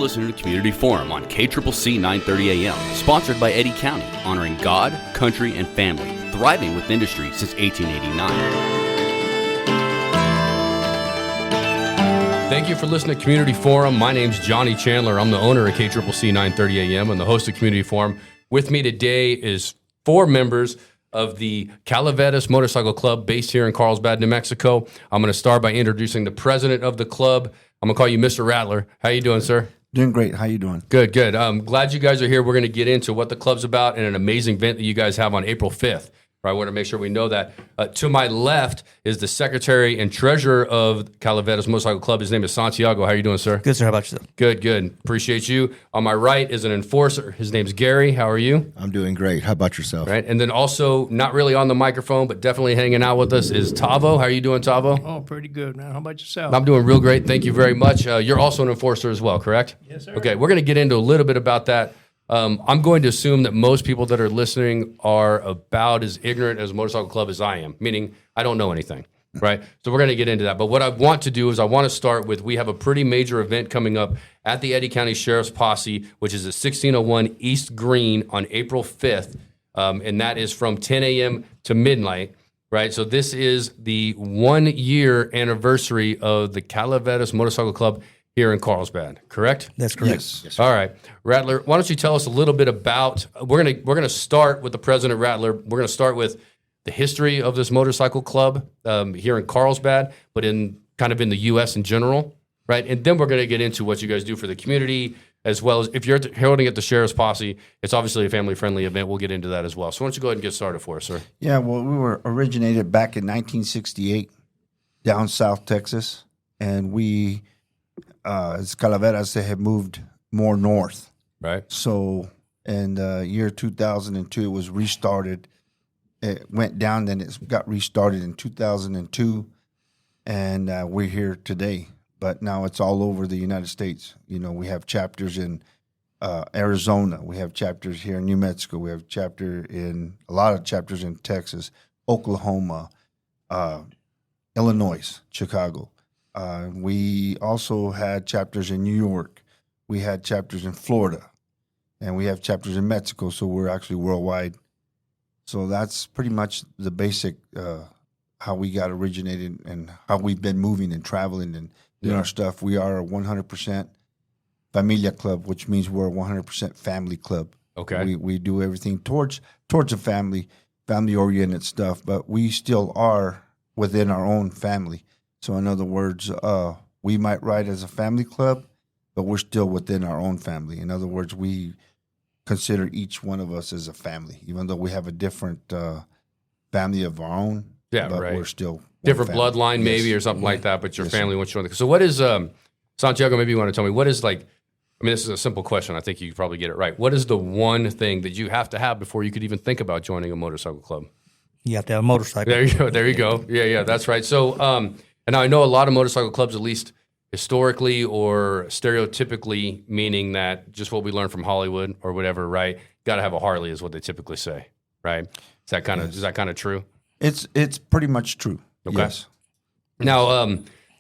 listening to Community Forum on KCCC 930 AM, sponsored by Eddy County, honoring God, country, and family, thriving with industry since 1889. Thank you for listening to Community Forum. My name's Johnny Chandler. I'm the owner of KCCC 930 AM and the host of Community Forum. With me today is 4 members of the Calaveras Motorcycle Club based here in Carlsbad, New Mexico. I'm going to start by introducing the president of the club. I'm going to call you Mr. Rattler. How you doing, sir? Doing great. How you doing? Good, good. Glad you guys are here. We're going to get into what the club's about and an amazing event that you guys have on April 5th. I want to make sure we know that. To my left is the secretary and treasurer of Calaveras Motorcycle Club. His name is Santiago. How are you doing, sir? Good, sir. How about yourself? Good, good. Appreciate you. On my right is an enforcer. His name's Gary. How are you? I'm doing great. How about yourself? Right. And then also, not really on the microphone, but definitely hanging out with us is Tavo. How are you doing, Tavo? Oh, pretty good, man. How about yourself? I'm doing real great. Thank you very much. You're also an enforcer as well, correct? Yes, sir. Okay, we're going to get into a little bit about that. I'm going to assume that most people that are listening are about as ignorant as Motorcycle Club as I am, meaning I don't know anything, right? So we're going to get into that. But what I want to do is I want to start with, we have a pretty major event coming up at the Eddy County Sheriff's Posse, which is at 1601 East Green on April 5th, and that is from 10 a.m. to midnight, right? So this is the 1-year anniversary of the Calaveras Motorcycle Club here in Carlsbad, correct? That's correct. Yes. All right, Rattler, why don't you tell us a little bit about, we're gonna start with the president, Rattler. We're gonna start with the history of this motorcycle club here in Carlsbad, but in the U.S. in general, right? And then we're gonna get into what you guys do for the community, as well as if you're holding at the Sheriff's Posse, it's obviously a family-friendly event. We'll get into that as well. So why don't you go ahead and get started for us, sir? Yeah, well, we were originated back in 1968 down South Texas, and we, as Calaveras, they had moved more north. Right. So in the year 2002, it was restarted. It went down, then it got restarted in 2002, and we're here today. But now it's all over the United States. You know, we have chapters in Arizona. We have chapters here in New Mexico. We have a lot of chapters in Texas, Oklahoma, Illinois, Chicago. We also had chapters in New York. We had chapters in Florida, and we have chapters in Mexico. So we're actually worldwide. So that's pretty much the basic how we got originated and how we've been moving and traveling and doing our stuff. We are a 100% familia club, which means we're a 100% family club. Okay. We do everything towards a family oriented stuff, but we still are within our own family. So in other words, we might ride as a family club, but we're still within our own family. In other words, we consider each one of us as a family, even though we have a different family of our own. Yeah, but right. We're still Different family. bloodline, Yes. maybe, or something like that, but your Yes, family wants you on the. So what is, Santiago, maybe you want to tell me, what is this is a simple question. I think you probably get it right. What is the one thing that you have to have before you could even think about joining a motorcycle club? You have to have a motorcycle. There you go. There you go. Yeah, that's right. So, and I know a lot of motorcycle clubs, at least historically or stereotypically, meaning that just what we learned from Hollywood or whatever, right? Got to have a Harley is what they typically say, right? Is that kind of true? It's pretty much true. Okay. Yes. Now,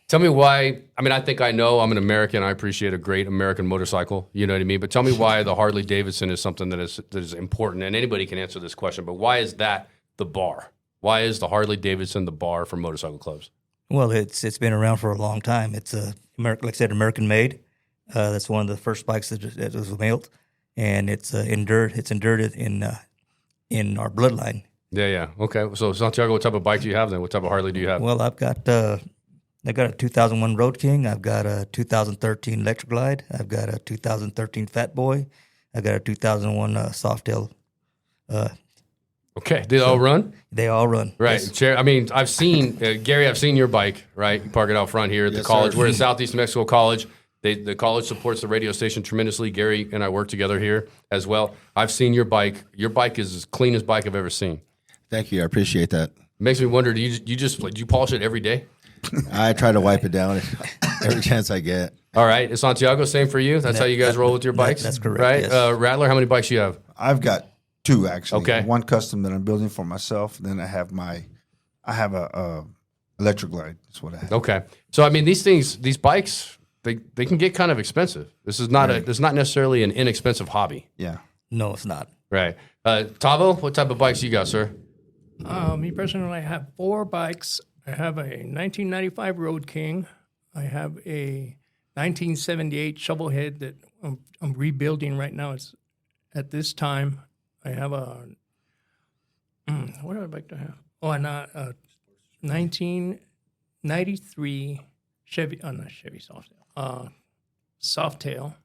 tell me why. I mean, I think I know. I'm an American. I appreciate a great American motorcycle. You know what I mean? But tell me why the Harley Davidson is something that is important. And anybody can answer this question. But why is that the bar? Why is the Harley Davidson the bar for motorcycle clubs? Well, it's been around for a long time. It's like I said, American made. That's one of the first bikes that was built, and it's endured. It's endured in our bloodline. Yeah. Okay. So Santiago, what type of bike do you have then? What type of Harley do you have? Well, I've got a 2001 Road King. I've got a 2013 Electric Glide. I've got a 2013 Fat Boy. I got a 2001 Softail. Okay. They all run? They all run. Right. Yes. I mean, I've seen, Gary, I've seen your bike, right? You park it out front here at the Yes, college. sir. We're at Southeast New Mexico College. The college supports the radio station tremendously. Gary and I work together here as well. I've seen your bike. Your bike is as clean as bike I've ever seen. Thank you. I appreciate that. Makes me wonder, do you polish it every day? I try to wipe it down every chance I get. All right. Santiago, same for you? That's how you guys roll with your bikes? That's correct, Right? yes. Rattler, how many bikes do you have? I've got 2 actually. Okay. One custom that I'm building for myself. Then I have a electric glide. That's what I have. Okay. So, I mean, these bikes, they can get kind of expensive. This is not this is not necessarily an inexpensive hobby. Yeah. No, it's not. Right. Tavo, what type of bikes you got, sir? Me personally, I have 4 bikes. I have a 1995 Road King. I have a 1978 Shovelhead that I'm rebuilding right now. It's at this time. I have a what do I like to have? Oh, and a 1993 Chevy. Oh, not Chevy Softail. Softail,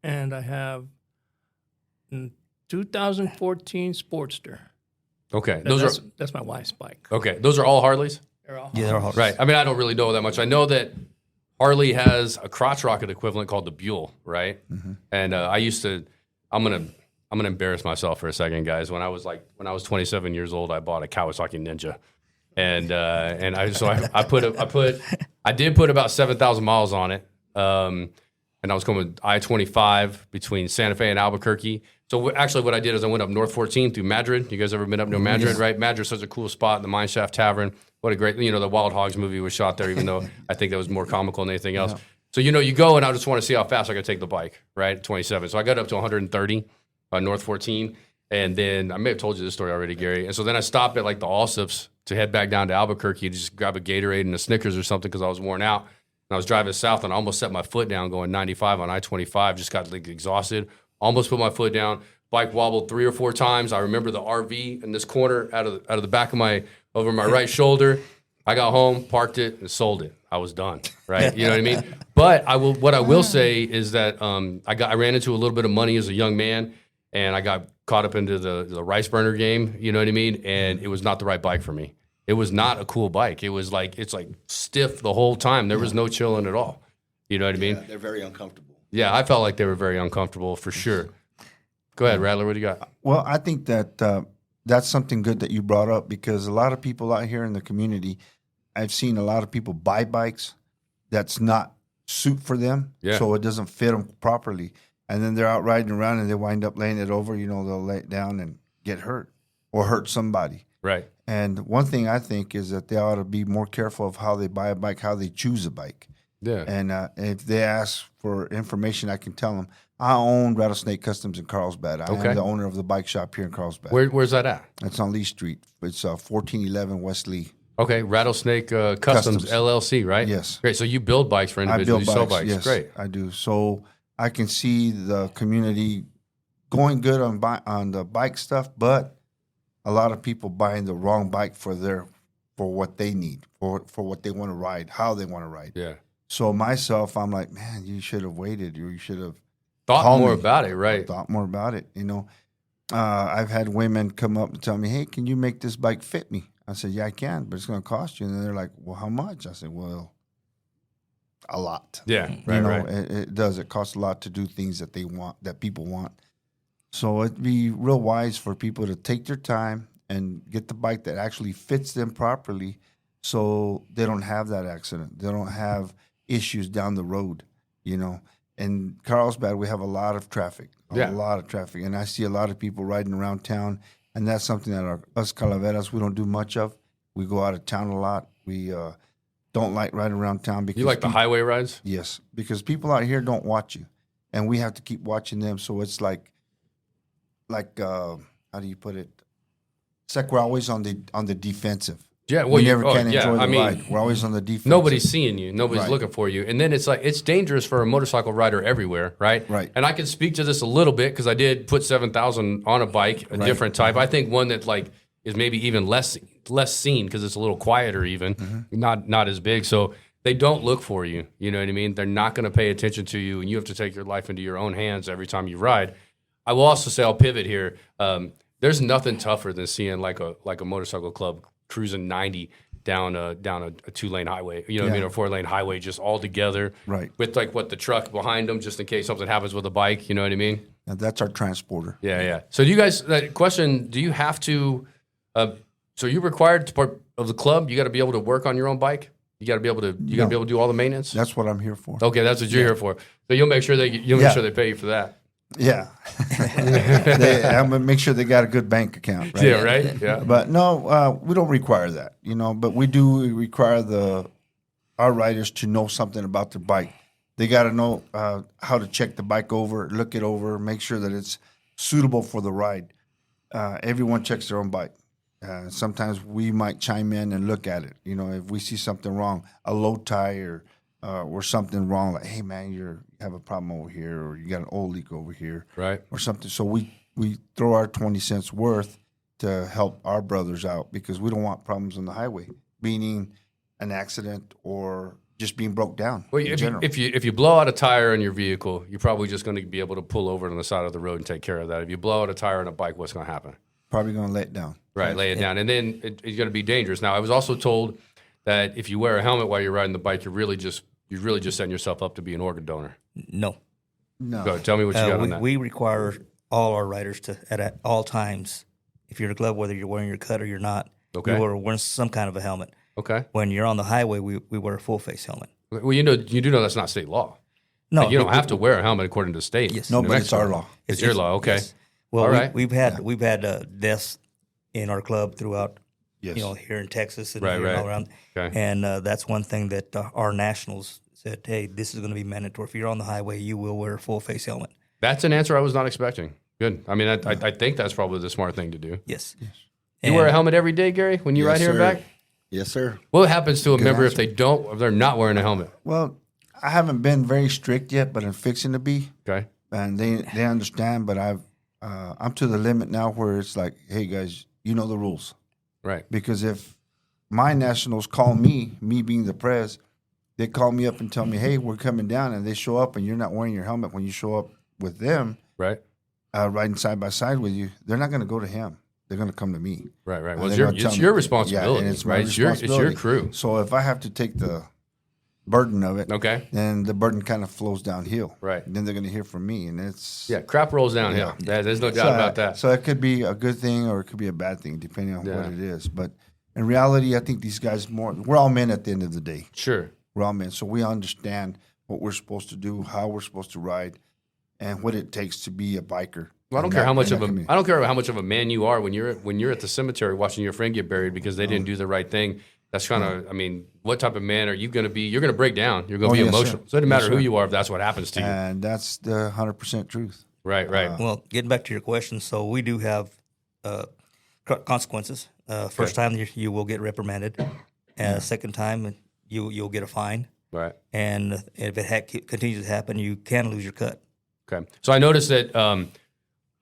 and I have 2014 Sportster. Okay. That's my wife's bike. Okay. Those are all Harleys? They're all Yeah, they're all Right. I mean, I don't really know that much. I know that Harley has a crotch rocket equivalent called the Buell, right? Mm-hmm. And I used to. I'm gonna embarrass myself for a second, guys. When I was 27 years old, I bought a Kawasaki Ninja, and I did put about 7,000 miles on it. And I was going I-25 between Santa Fe and Albuquerque. So actually what I did is I went up North 14 through Madrid. You guys ever been up near Madrid, right? Madrid's such a cool spot, the Mine Shaft Tavern. What a great, the Wild Hogs movie was shot there, even though I think that was more comical than anything else. Yeah. So, you go and I just want to see how fast I can take the bike, right? 27. So I got up to 130 on North 14. And then I may have told you this story already, Gary. And so then I stopped at like the Allsips to head back down to Albuquerque to just grab a Gatorade and a Snickers or something because I was worn out. And I was driving south and I almost set my foot down going 95 on I-25, just got like exhausted, almost put my foot down. Bike wobbled 3 or 4 times. I remember the RV in this corner out of the back of over my right shoulder. I got home, parked it, and sold it. I was done, right? You know what I mean? But what I will say is that I ran into a little bit of money as a young man, and I got caught up into the rice burner game. You know what I mean? And it was not the right bike for me. It was not a cool bike. It was it's like stiff the whole time. There was no chilling at all. You know what I mean? Yeah, they're very uncomfortable. Yeah, I felt like they were very uncomfortable for sure. Go ahead, Rattler. What do you got? Well, I think that that's something good that you brought up because a lot of people out here in the community, I've seen a lot of people buy bikes that's not suit for them, so it doesn't fit them properly. And then they're out riding around and they wind up laying it over. They'll lay it down and get hurt or hurt somebody. Right. And one thing I think is that they ought to be more careful of how they buy a bike, how they choose a bike. Yeah. And if they ask for information, I can tell them. I own Rattlesnake Customs in Carlsbad. I am the owner of the bike shop here in Carlsbad. Where's that at? It's on Lee Street. It's 1411 West Lee. Okay, Rattlesnake Customs LLC, right? Yes. Great. So you build bikes for individuals. You sell bikes. Yes, great. I do. So I can see the community going good on the bike stuff, but a lot of people buying the wrong bike for what they need, for what they want to ride, how they want to ride. Yeah. So myself, I'm like, man, you should have waited, or you should have thought more about it, right? Thought more about it. I've had women come up and tell me, hey, can you make this bike fit me? I said, yeah, I can, but it's going to cost you. And then they're like, well, how much? I said, well, a lot. Yeah, right. It does. It costs a lot to do things that they want, that people want. So it'd be real wise for people to take their time and get the bike that actually fits them properly so they don't have that accident. They don't have issues down the road, In Carlsbad, we have a lot of traffic, a lot of traffic. And I see a lot of people riding around town, and that's something that us Calaveras, we don't do much of. We go out of town a lot. We don't like riding around town. Because you like the highway rides? Yes, because people out here don't watch you, and we have to keep watching them. So it's like how do you put it? It's like we're always on the defensive. Yeah, we never can enjoy the ride. We're always on the defensive. Nobody's seeing you. Nobody's looking for you. And then it's dangerous for a motorcycle rider everywhere, right? Right. And I can speak to this a little bit because I did put 7,000 on a bike, a different type. I think one that is maybe even less seen because it's a little quieter even, not as big. So they don't look for you. You know what I mean? They're not going to pay attention to you, and you have to take your life into your own hands every time you ride. I will also say, I'll pivot here. There's nothing tougher than seeing like a motorcycle club cruising 90 down a 2-lane highway, or a 4-lane highway, just all together, right? With the truck behind them, just in case something happens with a bike. You know what I mean? And that's our transporter. Yeah. So do you guys? Question: do you have to? So you're required to part of the club. You got to be able to work on your own bike. You got to be able to. You got to be able to do all the maintenance. That's what I'm here for. Okay, that's what you're here for. So you'll make sure they pay you for that. Yeah. I'm going to make sure they got a good bank account. Right? Yeah, right? Yeah. But no, we don't require that, but we do require our riders to know something about their bike. They got to know how to check the bike over, look it over, make sure that it's suitable for the ride. Everyone checks their own bike. Sometimes we might chime in and look at it. You know, if we see something wrong, a low tire or something wrong, like, hey, man, you have a problem over here, or you got an oil leak over here, Right. or something. So we throw our 20 cents worth to help our brothers out because we don't want problems on the highway, meaning an accident or just being broke down. Well, if you blow out a tire in your vehicle, you're probably just going to be able to pull over on the side of the road and take care of that. If you blow out a tire on a bike, what's going to happen? Probably going to let it down. Right, lay it down, and then it's going to be dangerous. Now, I was also told that if you wear a helmet while you're riding the bike, you're really just setting yourself up to be an organ donor. No. No. Go ahead, tell me what you got on that. We require all our riders to, at all times, if you're in a glove, whether you're wearing your cut or you're not, Okay. we wear some kind of a helmet. Okay. When you're on the highway, we wear a full face helmet. Well, you do know that's not state law. No, Like, you don't have to wear a helmet according to state. Yes. No, New but it's Mexico. our law. It's your law. Okay. Yes. Well, All right. we've had deaths in our club throughout, Yes. here in Texas and Right, here right. all around. Okay. And that's one thing that our nationals said, hey, this is going to be mandatory. If you're on the highway, you will wear a full face helmet. That's an answer I was not expecting. Good. I mean, I think that's probably the smart thing to do. Yes. You wear a helmet every day, Gary, when you Yes, ride here and sir. back? Yes, sir. What happens to a member if answer. if they're not wearing a helmet? Well, I haven't been very strict yet, but I'm fixing to be, Okay. and they understand. But I'm to the limit now where it's like, hey guys, you know the rules. Right. Because if my nationals call me being the prez, they call me up and tell me, hey, we're coming down, and they show up, and you're not wearing your helmet when you show up with them, Right. riding side by side with you, they're not going to go to him. They're going to come to me. Right. Right. And Well, they're it's gonna tell your me- responsibility. Yeah, and it's my right. It's your responsibility. crew. So if I have to take the burden of it, Okay. then the burden kind of flows downhill. Right. And then they're going to hear from me, and it's Yeah. Crap rolls downhill. There's no doubt about that. So it could be a good thing or it could be a bad thing, depending on Yeah. what it is. But in reality, I think these guys we're all men at the end of the day. Sure. We're all men, so we understand what we're supposed to do, how we're supposed to ride, and what it takes to be a biker. Well, I don't care how much of a man you are when you're at the cemetery watching your friend get buried because they didn't do the right thing. That's kind of, I mean, what type of man are you going to be? You're going to break down. You're going to be yes, emotional. sir. So it doesn't matter Yes, who sir. you are if that's what happens to you. And that's the 100% truth. Right. Right. Well, getting back to your question, so we do have consequences. First time you will get reprimanded. Second time you'll get a fine. Right. And if it continues to happen, you can lose your cut. Okay. So I noticed that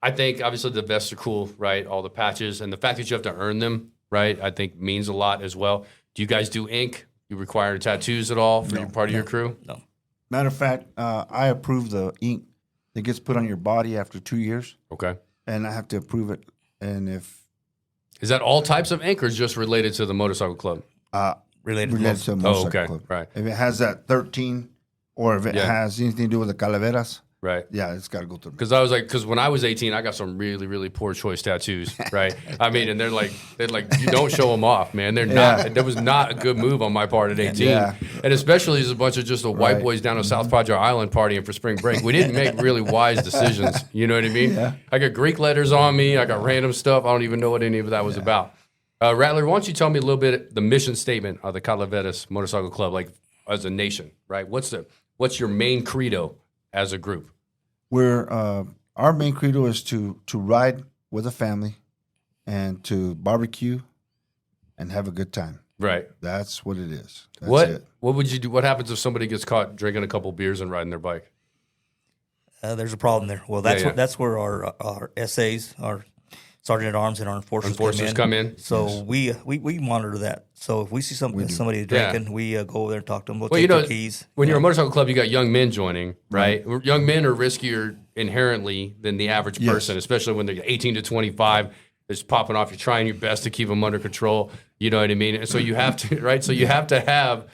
I think obviously the vests are cool, right? All the patches and the fact that you have to earn them, right? I think means a lot as well. Do you guys do ink? You require tattoos at all for your part of your crew? No. Matter of fact, I approve the ink that gets put on your body after 2 years, Okay. and I have to approve it. And if Is that all types of ink or just related to the motorcycle club? Related related to a to motorcycle okay. club, Right. if it has that 13, or if it Yeah. has anything to do with the Calaveras, Right. yeah, it's got to go through. Because when I was 18, I got some really, really poor choice tattoos, right? I mean, and they're like, you don't show them off, man. They're not. That was not a good move on my part at 18, Yeah. and especially as a bunch of just the white Right. boys down on South Padre Island partying for spring break. We didn't make really wise decisions. You know what I mean? Yeah. I got Greek letters on me. I got random stuff. I don't even know what any of that was about. Rattler, why don't you tell me a little bit the mission statement of the Calaveras Motorcycle Club, like as a nation, right? What's your main credo as a group? Our main credo is to ride with a family and to barbecue and have a good time. Right. That's what it is. That's What it. would you do? What happens if somebody gets caught drinking a couple beers and riding their bike? there's a problem there. Well, that's Yeah. that's where our SAs, our sergeant at arms, and our enforcers come in. So we monitor that. So if we see somebody drinking, we go over there and talk to them. We'll Well, take you know, their keys. when you're a motorcycle club, you got young men joining, right? Young men are riskier inherently than the average Yes. person, especially when they're 18 to 25. It's popping off. You're trying your best to keep them under control. You know what I mean? And so you have to, right? So you have to have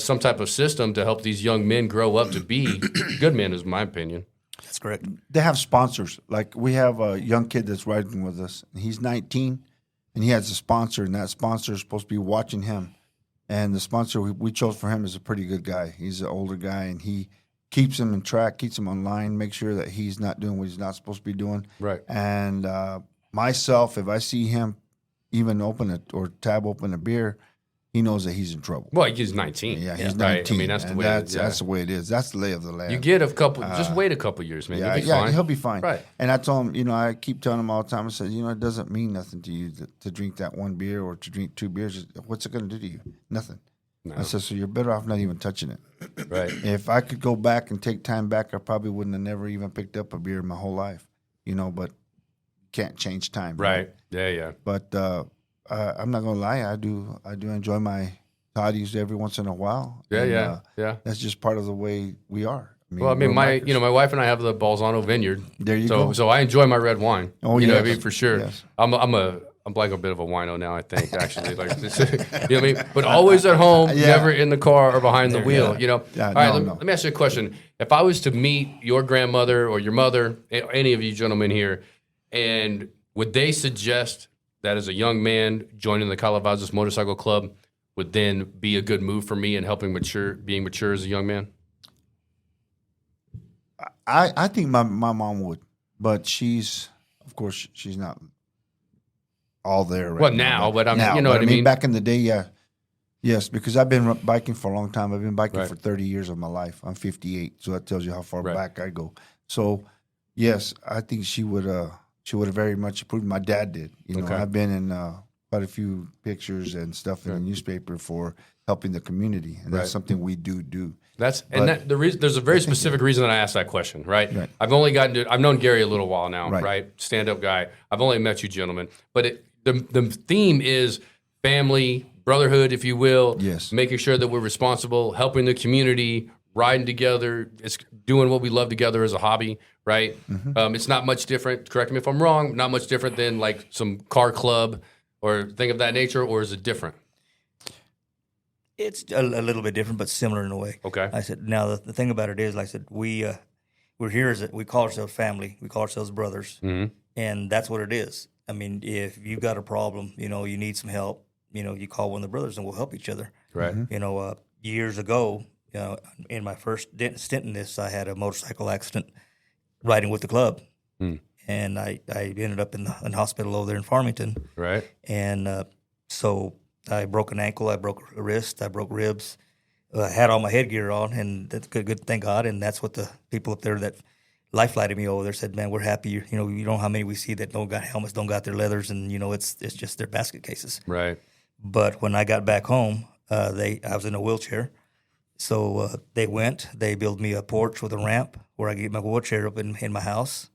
some type of system to help these young men grow up to be good men, is my opinion. That's correct. They have sponsors. Like we have a young kid that's riding with us. And he's 19, and he has a sponsor, and that sponsor is supposed to be watching him. And the sponsor we chose for him is a pretty good guy. He's an older guy, and he keeps him in track, keeps him online, makes sure that he's not doing what he's not supposed to be doing. Right. And myself, if I see him even open it or tab open a beer, he knows that he's in trouble. Well, he's 19. Yeah, he's 19. Right? I mean, that's the way. That's the way it is. That's the lay of the land. You get a couple. Just wait a couple years, man. Yeah, You'll be fine. he'll be fine. Right. And I told him, I keep telling him all the time. I said, it doesn't mean nothing to you to drink that one beer or to drink 2 beers. What's it going to do to you? Nothing. No. I said, so you're better off not even touching it. Right. If I could go back and take time back, I probably wouldn't have never even picked up a beer in my whole life. But can't change time. Right. Yeah. But I'm not gonna lie, I do enjoy my toddies every once in a while. Yeah. That's just part of the way we are. My wife and I have the Balzano Vineyard. There you go. So I enjoy my red wine. Oh, you know yes. what I mean, for sure. Yes. I'm like a bit of a wino now, I think, actually. Like, you know what I mean? But always at home, never in the car or behind the wheel, Yeah, All right, let me ask you a question. If I was to meet your grandmother or your mother, any of you gentlemen here, and would they suggest that as a young man joining the Calaveras Motorcycle Club would then be a good move for me in helping being mature as a young man? I think my mom would, but of course she's not all there right now. But you know what I mean? Back in the day, yeah. Yes, because I've been biking for a long time. I've been biking for 30 years of my life. I'm 58, so that tells you how far back I go. So, yes, I think she would have very much approved. My dad did. I've been in quite a few pictures and stuff in the newspaper for helping the community, and that's something we do. There's a very specific reason that I asked that question, right? I've known Gary a little while now, right? Stand-up guy. I've only met you gentlemen, but the theme is family, brotherhood, if you will. Yes. Making sure that we're responsible, helping the community, riding together, it's doing what we love together as a hobby, right? Mm-hmm. It's not much different, correct me if I'm wrong, not much different than like some car club or thing of that nature, or is it different? It's a little bit different, but similar in a way. Okay. I said, now the thing about it is, like I said, we're here we call ourselves family. We call ourselves brothers. Mm-hmm. And that's what it is. I mean, if you've got a problem, you need some help, you call one of the brothers and we'll help each other. Right. Mm-hmm. Years ago, in my first stint in this, I had a motorcycle accident riding with the club. Mm. And I ended up in the hospital over there in Farmington. Right. And so I broke an ankle, I broke a wrist, I broke ribs. I had all my headgear on, and that's good, thank God. And that's what the people up there that life-flighted me over there said, man, we're happy. You know how many we see that don't got helmets, don't got their leathers, and, it's just their basket cases. Right. But when I got back home, I was in a wheelchair. So they built me a porch with a ramp where I could get my wheelchair up in my house.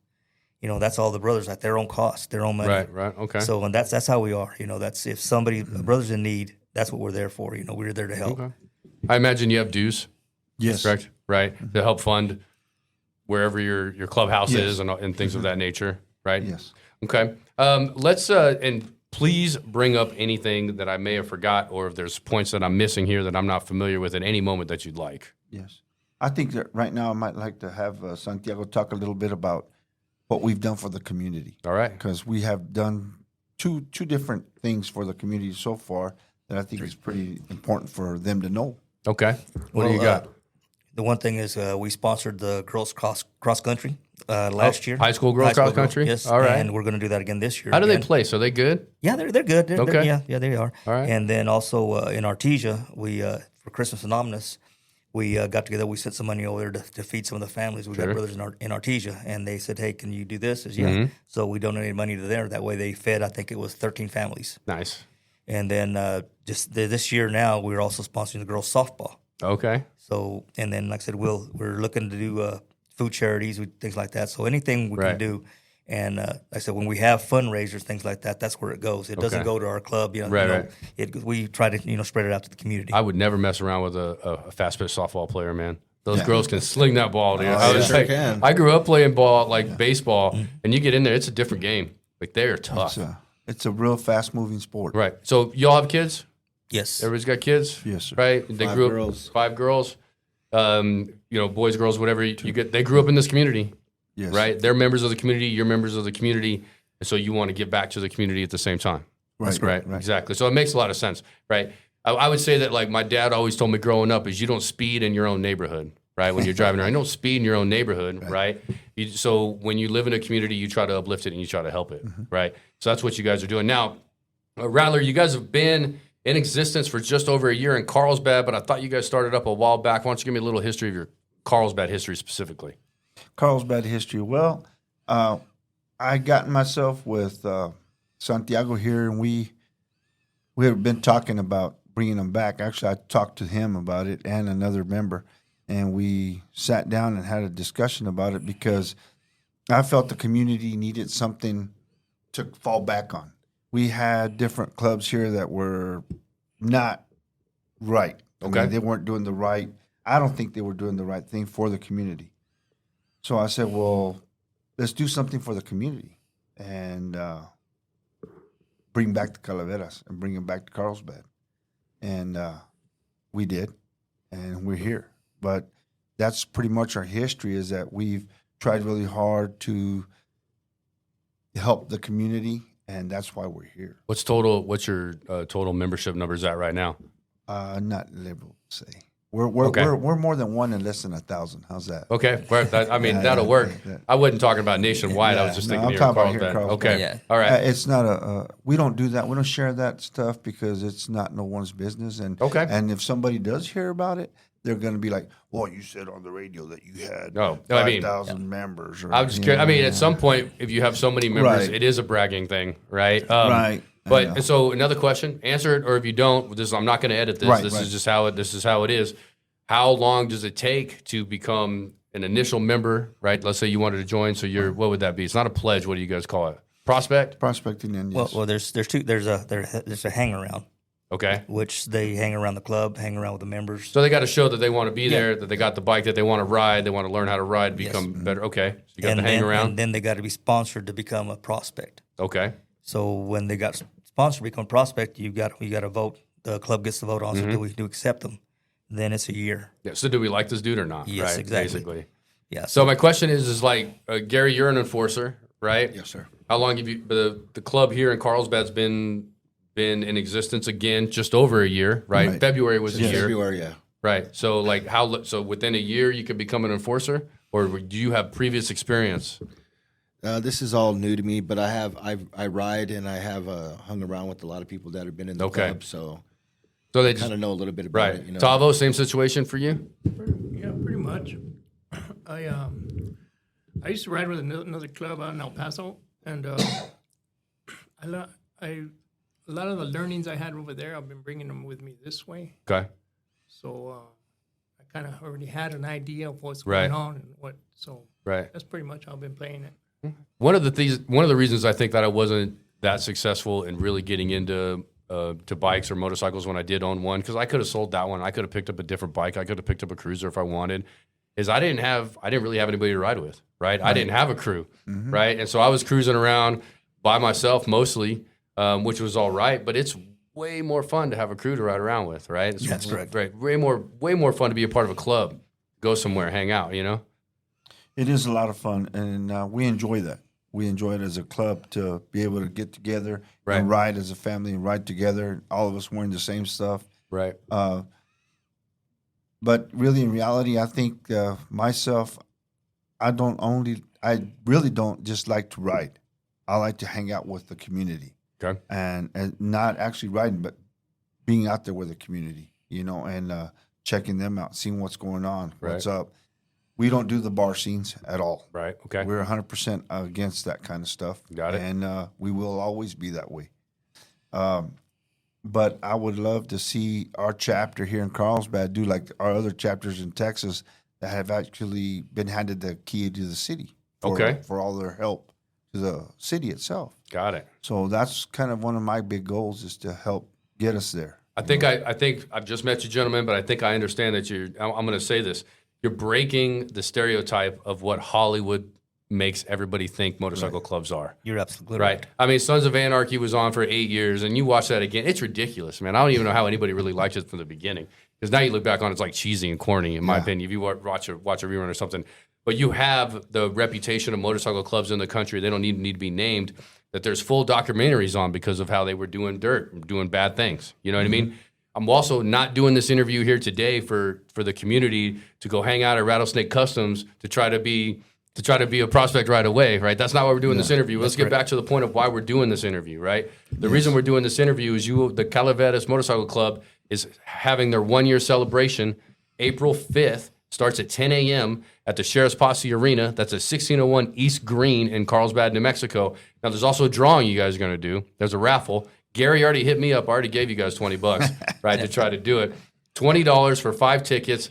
That's all the brothers at their own cost, their own money. Right. Okay. So, and that's how we are. That's if a brother's in need, that's what we're there for. We're there to help. Okay. I imagine you have dues. Yes. Correct. Right. Mm-hmm. To help fund wherever your clubhouse is and things of that nature. Right. Yes. Okay. Let's and please bring up anything that I may have forgot, or if there's points that I'm missing here that I'm not familiar with at any moment that you'd like. Yes. I think that right now I might like to have Santiago talk a little bit about what we've done for the community. All right. Because we have done two different things for the community so far that I think is pretty important for them to know. Okay. What do you got? The one thing is we sponsored the girls cross country last year. High school girls cross country? Yes. All right. And we're going to do that again this year. How do they play? So they good? Yeah, they're good. Okay. Yeah, they are. All right. And then also in Artesia, we for Christmas Anonymous, we got together. We sent some money over there to feed some of the families. We got brothers in Artesia, and they said, "Hey, can you do this?" I said, "Yeah." Mm-hmm. So we donated money to there. That way, they fed. I think it was 13 families. Nice. And then just this year now, we're also sponsoring the girls softball. Okay. So, and then like I said, we're looking to do food charities, things like that. So anything we can do. And like I said, when we have fundraisers, things like that, that's where it goes. It doesn't go to our club. Right. We try to spread it out to the community. I would never mess around with a fast pitch softball player, man. Those girls can sling that ball, dude. I grew up playing ball like baseball, and you get in there, it's a different game. Like they're tough. It's a real fast moving sport. Right. So y'all have kids? Yes. Everybody's got kids? Yes, sir. Right? They grew up 5 girls. Boys, girls, whatever you get. They grew up in this community. Yes. Right? They're members of the community, you're members of the community, and so you want to give back to the community at the same time. Right. Exactly. So it makes a lot of sense, right? I would say that, like, my dad always told me growing up is you don't speed in your own neighborhood, right? When you're driving around, you don't speed in your own neighborhood, right? So when you live in a community, you try to uplift it and you try to help it, right? So that's what you guys are doing. Now, Rattler, you guys have been in existence for just over a year in Carlsbad, but I thought you guys started up a while back. Why don't you give me a little history of your Carlsbad history specifically? Carlsbad history. Well, I got myself with Santiago here, and we had been talking about bringing him back. Actually, I talked to him about it and another member, and we sat down and had a discussion about it because I felt the community needed something to fall back on. We had different clubs here that were not right. Okay. I mean, they weren't doing the right. I don't think they were doing the right thing for the community. So I said, well, let's do something for the community and bring back the Calaveras and bring them back to Carlsbad. And we did, and we're here. But that's pretty much our history, is that we've tried really hard to help the community, and that's why we're here. What's your total membership numbers at right now? Not liberal to say. We're more than one and less than 1,000. How's that? Okay, that'll work. I wasn't talking about nationwide. I was just thinking I'm here talking in about here in Carlsbad. Carlsbad. Okay, Yeah. all right. It's not we don't do that. We don't share that stuff because it's not no one's business. And Okay. And if somebody does hear about it, they're going to be like, "Well, you said on the radio that you had No, I mean, 5,000 members." Or, I'm just curious. I mean, yeah. at some point, if you have so many members, Right. it is a bragging thing, right? Right. But I know. and so another question, answer it, or if you don't, I'm not going to edit this. Right, This right. is just how it is. How long does it take to become an initial member, right? Let's say you wanted to join. So what would that be? It's not a pledge. What do you guys call it? Prospect? Prospecting and yes. Well, there's two. There's a hang around, Okay. which they hang around the club, hang around with the members. So they got to show that they want to be there, that they got the bike, that they want to ride, they want to learn how to ride, become better. Okay. So you got and to hang then, around. and then they got to be sponsored to become a prospect. Okay. So when they got sponsored to become a prospect, you got to vote. The club gets to vote on. Mm-hmm. So do we accept them? Then it's a year. Yeah. So do we like this dude or not? Yes, right, exactly. Basically. Yeah. So my question is like, Gary, you're an enforcer, right? Yes, sir. How long have you the club here in Carlsbad's been in existence again? Just over a year, right? Right. February was the year, February, yeah. right? So like so within a year you could become an enforcer, or do you have previous experience? This is all new to me, but I ride and I have hung around with a lot of people that have been in the Okay. club, so So they I just kind of know a little bit about right. it. You know, Tavo, same situation for you. Yeah, pretty much. I used to ride with another club out in El Paso, and a lot of the learnings I had over there, I've been bringing them with me this way. Okay. So I kind of already had an idea of what's Right. going on and what. So Right. that's pretty much how I've been playing it. One of the reasons I think that I wasn't that successful in really getting into to bikes or motorcycles when I did own one, because I could have sold that one. I could have picked up a different bike. I could have picked up a cruiser if I wanted. Is I didn't really have anybody to ride with, right? I didn't have a crew, right? And so I was cruising around by myself mostly, which was all right. But it's way more fun to have a crew to ride around with, right? That's correct. Right. Way more fun to be a part of a club, go somewhere, hang out. You know. It is a lot of fun, and we enjoy that. We enjoy it as a club to be able to get together Right. and ride as a family and ride together, all of us wearing the same stuff. Right. But really, in reality, I think myself, I really don't just like to ride. I like to hang out with the community. Okay. And not actually riding, but being out there with the community, and checking them out, seeing what's going on, what's up. We don't do the bar scenes at all. Right. Okay. We're 100% against that kind of stuff. Got it. And we will always be that way. But I would love to see our chapter here in Carlsbad do like our other chapters in Texas that have actually been handed the key to the city for all their help to the city itself. Got it. So that's kind of one of my big goals, is to help get us there. I think I've just met you, gentlemen, but I think I understand that I'm going to say this. You're breaking the stereotype of what Hollywood makes everybody think motorcycle clubs are. You're absolutely Right. I mean, Sons of Anarchy was on for 8 years, and you watch that again. It's ridiculous, man. I don't even know how anybody really liked it from the beginning. Because now you look back on it, it's like cheesy and corny, in my opinion, if you watch a rerun or something. But you have the reputation of motorcycle clubs in the country. They don't need to be named. That there's full documentaries on because of how they were doing dirt, doing bad things. You know what I mean? I'm also not doing this interview here today for the community to go hang out at Rattlesnake Customs to try to be to try to be a prospect right away, right? That's not why we're doing this interview. Let's get back to the point of why we're doing this interview, right? The reason we're doing this interview is the Calaveras Motorcycle Club is having their 1-year celebration April 5th. Starts at 10 a.m. at the Sheriff's Posse Arena. That's at 1601 East Green in Carlsbad, New Mexico. Now, there's also a drawing you guys are going to do. There's a raffle. Gary already hit me up. I already gave you guys $20, right, to try to do it. $20 for 5 tickets.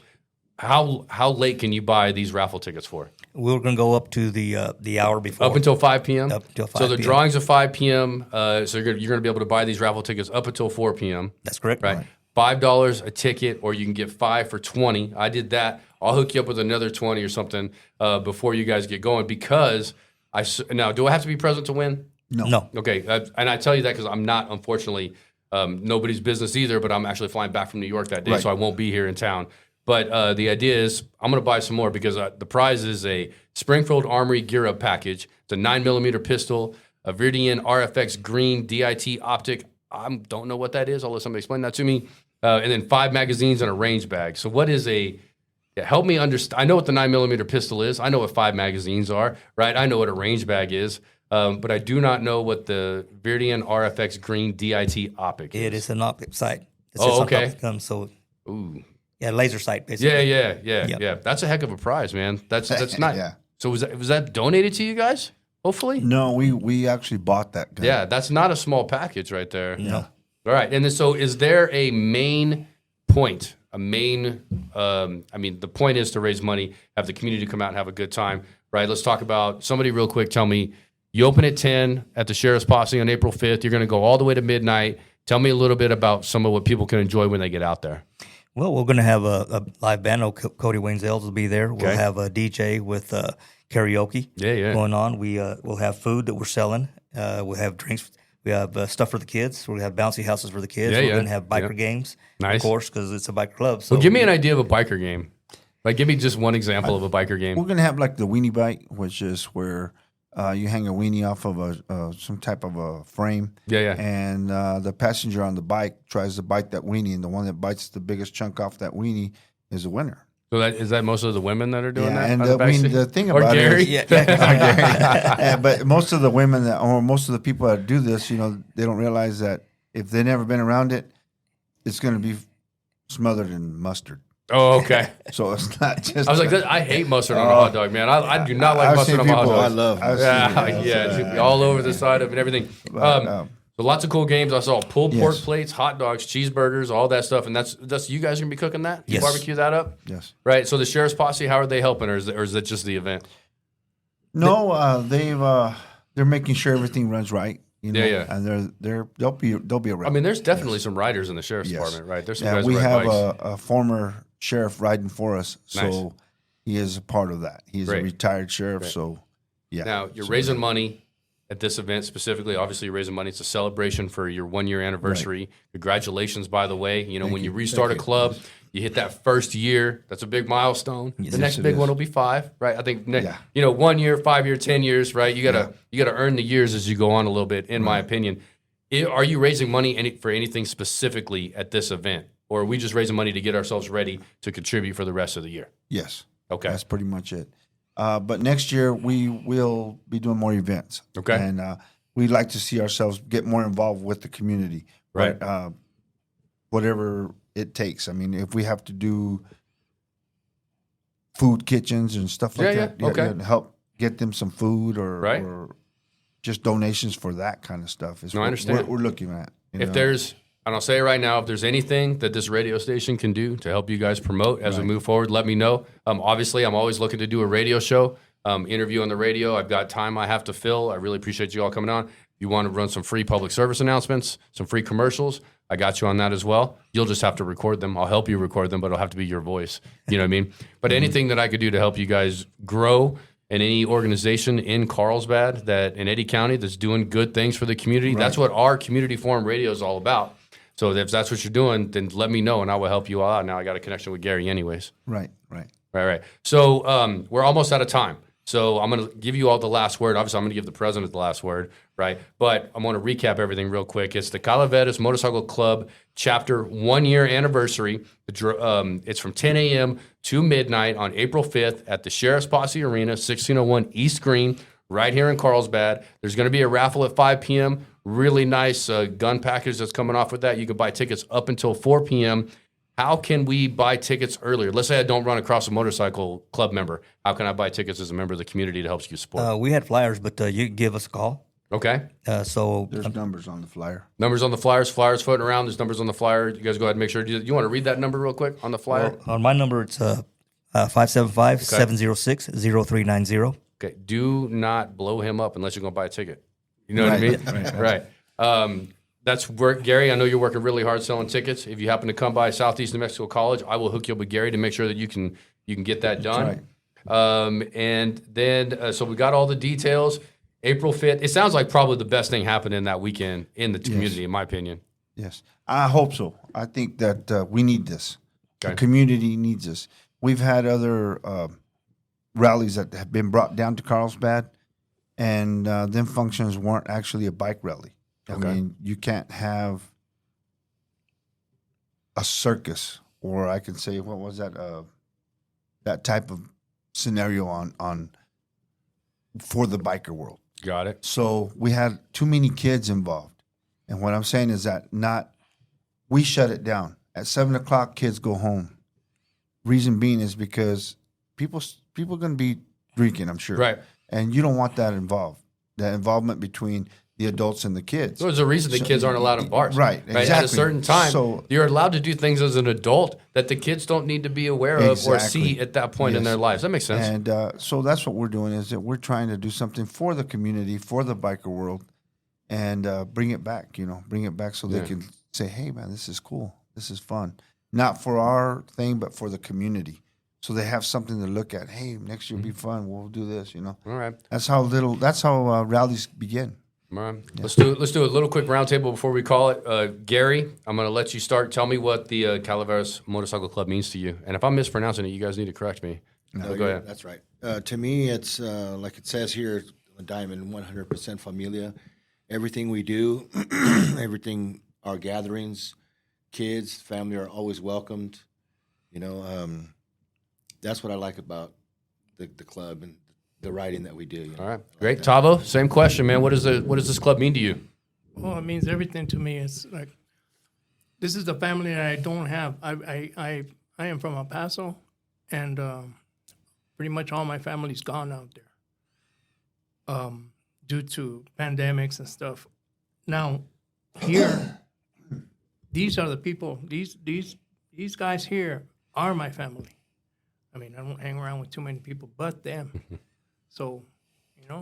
How late can you buy these raffle tickets for? We're going to go up to the hour before. Up until 5 p.m.? Up until 5 So the p.m. drawing's at 5 p.m., so you're going to be able to buy these raffle tickets up until 4 p.m. That's correct. Right. $5 a ticket, or you can get 5 for 20. I did that. I'll hook you up with another 20 or something before you guys get going, because now, do I have to be present to win? No. Okay, and I tell you that because I'm not, unfortunately, nobody's business either, but I'm actually flying back from New York that day, so I won't be here in town. But the idea is I'm going to buy some more, because the prize is a Springfield Armory Gear Up package. It's a 9mm pistol, a Veridian RFX green DIT optic. I don't know what that is. I'll let somebody explain that to me. And then 5 magazines and a range bag. So what is help me understand. I know what the 9mm pistol is. I know what 5 magazines are, right? I know what a range bag is. But I do not know what the Veridian RFX green DIT optic is. It is an optic sight. It's okay. So, Ooh. yeah, laser sight, basically. Yeah. That's a heck of a prize, man. That's not. Yeah. So was that donated to you guys? Hopefully. No, we actually bought that gun. Yeah, that's not a small package right there. No. All right, and then so is there a main point? I mean, the point is to raise money, have the community come out and have a good time, right? Let's talk about somebody real quick. Tell me, you open at 10 at the Sheriff's Posse on April 5th. You're going to go all the way to midnight. Tell me a little bit about some of what people can enjoy when they get out there. Well, we're going to have a live band. Cody Waynesales will be there. We'll have a DJ with karaoke going on. We'll have food that we're selling. We'll have drinks. We have stuff for the kids. We'll have bouncy houses for the kids. We're going to have biker games, of course, because it's a biker club. So well, give me an idea of a biker game. Like, give me just one example of a biker game. We're going to have like the weenie bike, which is where you hang a weenie off of some type of a frame. And the passenger on the bike tries to bite that weenie, and the one that bites the biggest chunk off that weenie is the winner. So is that most of the women that are doing that? And the thing about Gary? it is, but most of the women or most of the people that do this, they don't realize that if they've never been around it, it's going to be smothered in mustard. Oh, okay. So it's not just. I was like, I hate mustard on a hot dog, man. I do not like mustard on my hot dog. I love mustard. Yeah, all over the side of it and everything. So lots of cool games. I saw pulled pork plates, hot dogs, cheeseburgers, all that stuff. And that's you guys gonna be cooking that? You barbecue that up? Yes. Right. So the Sheriff's Posse, how are they helping, or is it just the event? No, they're making sure everything runs right. And they'll be around. I mean, there's definitely some riders in the Sheriff's Department, right? There's some guys we who have ride bikes. a former sheriff riding for us, so Nice. he is a part of that. He's a retired sheriff, so yeah. Now you're raising money at this event specifically. Obviously, you're raising money. It's a celebration for your 1-year anniversary. Right. Congratulations, by the way. When you restart a club, you hit that first year. That's a big milestone. The next big one will be 5, right? I think 1 year, 5 year, 10 years, right? You gotta earn the years as you go on a little bit. In my opinion, are you raising money for anything specifically at this event, or are we just raising money to get ourselves ready to contribute for the rest of the year? Yes. Okay. That's pretty much it. But next year we will be doing more events. Okay. And we'd like to see ourselves get more involved with the community. Right. Whatever it takes. I mean, if we have to do food kitchens and stuff like that, help get them some food or just donations for that kind of stuff. I understand. We're looking at. And I'll say it right now, if there's anything that this radio station can do to help you guys promote as we move forward, let me know. Obviously, I'm always looking to do a radio show, interview on the radio. I've got time I have to fill. I really appreciate you all coming on. If you want to run some free public service announcements, some free commercials, I got you on that as well. You'll just have to record them. I'll help you record them, but it'll have to be your voice. You know what I mean? But anything that I could do to help you guys grow, and any organization in Carlsbad in Eddy County that's doing good things for the community, that's what our community forum radio is all about. So if that's what you're doing, then let me know, and I will help you all out. Now I got a connection with Gary anyways. Right. So we're almost out of time. So I'm going to give you all the last word. Obviously, I'm going to give the president the last word, right? But I'm going to recap everything real quick. It's the Calaveras Motorcycle Club chapter 1 year anniversary. It's from 10 a.m. to midnight on April 5th at the Sheriff's Posse Arena, 1601 East Green, right here in Carlsbad. There's going to be a raffle at 5 p.m. Really nice gun package that's coming off with that. You can buy tickets up until 4 p.m. How can we buy tickets earlier? Let's say I don't run across a motorcycle club member. How can I buy tickets as a member of the community to help you support? We had flyers, but you can give us a call. Okay. So There's numbers on the flyer. Numbers on the flyers floating around. There's numbers on the flyer. You guys go ahead and make sure. You want to read that number real quick on the flyer? on my number, it's 575-706-0390. Okay. Do not blow him up unless you're going to buy a ticket. You know what I mean? Right. That's work, Gary. I know you're working really hard selling tickets. If you happen to come by Southeast New Mexico College, I will hook you up with Gary to make sure that you can get that done. Right. And then so we got all the details. April 5th. It sounds like probably the best thing happening that weekend in the community, in my opinion. Yes, I hope so. I think that we need this. Okay. The community needs this. We've had other rallies that have been brought down to Carlsbad, and them functions weren't actually a bike rally. I mean, you can't have a circus, or I can say, what was that? That type of scenario on for the biker world. Got it. So we had too many kids involved, and what I'm saying is that we shut it down at 7 o'clock. Kids go home. Reason being is because people are going to be drinking, I'm sure, Right. And you don't want that involvement between the adults and the kids. There's a reason the kids aren't allowed in bars. Right, At a exactly. certain time, So- you're allowed to do things as an adult that the kids don't need to be aware of or Exactly. see at that point in Yes. their lives. That makes sense. And so that's what we're doing, is that we're trying to do something for the community, for the biker world, and bring it back, so they can say, hey, man, this is cool. This is fun. Not for our thing, but for the community. So they have something to look at. Hey, next year will be fun. We'll do this, All right. That's how rallies begin. All right. Let's do a little quick roundtable before we call it. Gary, I'm going to let you start. Tell me what the Calaveras Motorcycle Club means to you. And if I'm mispronouncing it, you guys need to correct me. No, go ahead. That's right. To me, it's like it says here, a diamond, 100% familia. Everything we do, everything, our gatherings, kids, family are always welcomed. That's what I like about the club and the riding that we do. All right. Great. Tavo, same question, man. What does this club mean to you? Well, it means everything to me. It's like, this is the family that I don't have. I am from El Paso, and pretty much all my family's gone out there due to pandemics and stuff. Now, here, these are the people. These guys here are my family. I mean, I don't hang around with too many people but them. So,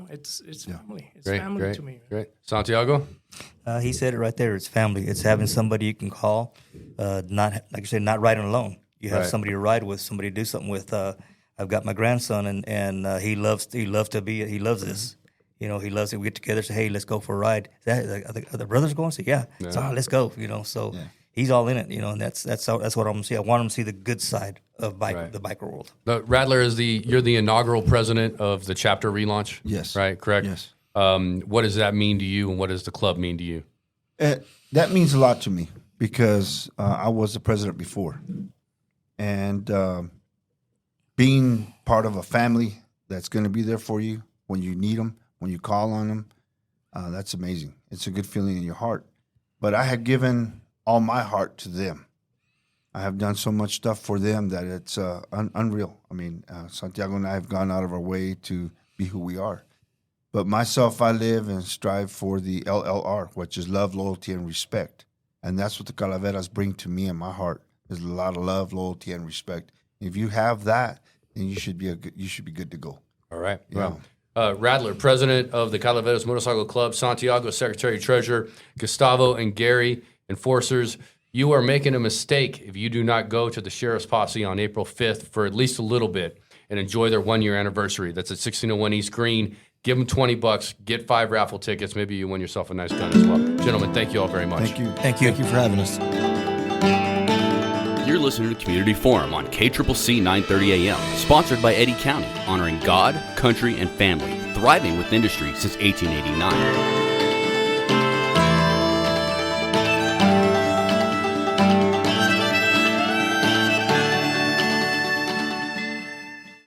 it's family. It's family to me. Great. Santiago? He said it right there. It's family. It's having somebody you can call. Not, like you said, not riding alone. You have somebody to ride with, somebody to do something with. I've got my grandson, and he loves this. He loves it. We get together, say, hey, let's go for a ride. Are the brothers going? Say, yeah. So, let's go. So he's all in it. And that's what I'm gonna see. I want him to see the good side of the biker world. Rattler, you're the inaugural president of the chapter relaunch. Yes. Right. Correct. Yes. What does that mean to you, and what does the club mean to you? That means a lot to me because I was the president before, and being part of a family that's going to be there for you when you need them, when you call on them, that's amazing. It's a good feeling in your heart. But I had given all my heart to them. I have done so much stuff for them that it's unreal. I mean, Santiago and I have gone out of our way to be who we are. But myself, I live and strive for the LLR, which is love, loyalty, and respect. And that's what the Calaveras bring to me in my heart. There's a lot of love, loyalty, and respect. If you have that, then you should be good to go. All right. Yeah. Well, Rattler, president of the Calaveras Motorcycle Club, Santiago, secretary treasurer, Gustavo and Gary, enforcers. You are making a mistake if you do not go to the Sheriff's Posse on April 5th for at least a little bit and enjoy their 1 year anniversary. That's at 1601 East Green. Give them $20, get 5 raffle tickets. Maybe you win yourself a nice gun as well. Gentlemen, thank you all very much. Thank you. Thank you. Thank you for having us. You're listening to Community Forum on KCCC 930 AM, sponsored by Eddy County, honoring God, country, and family, thriving with industry since 1889.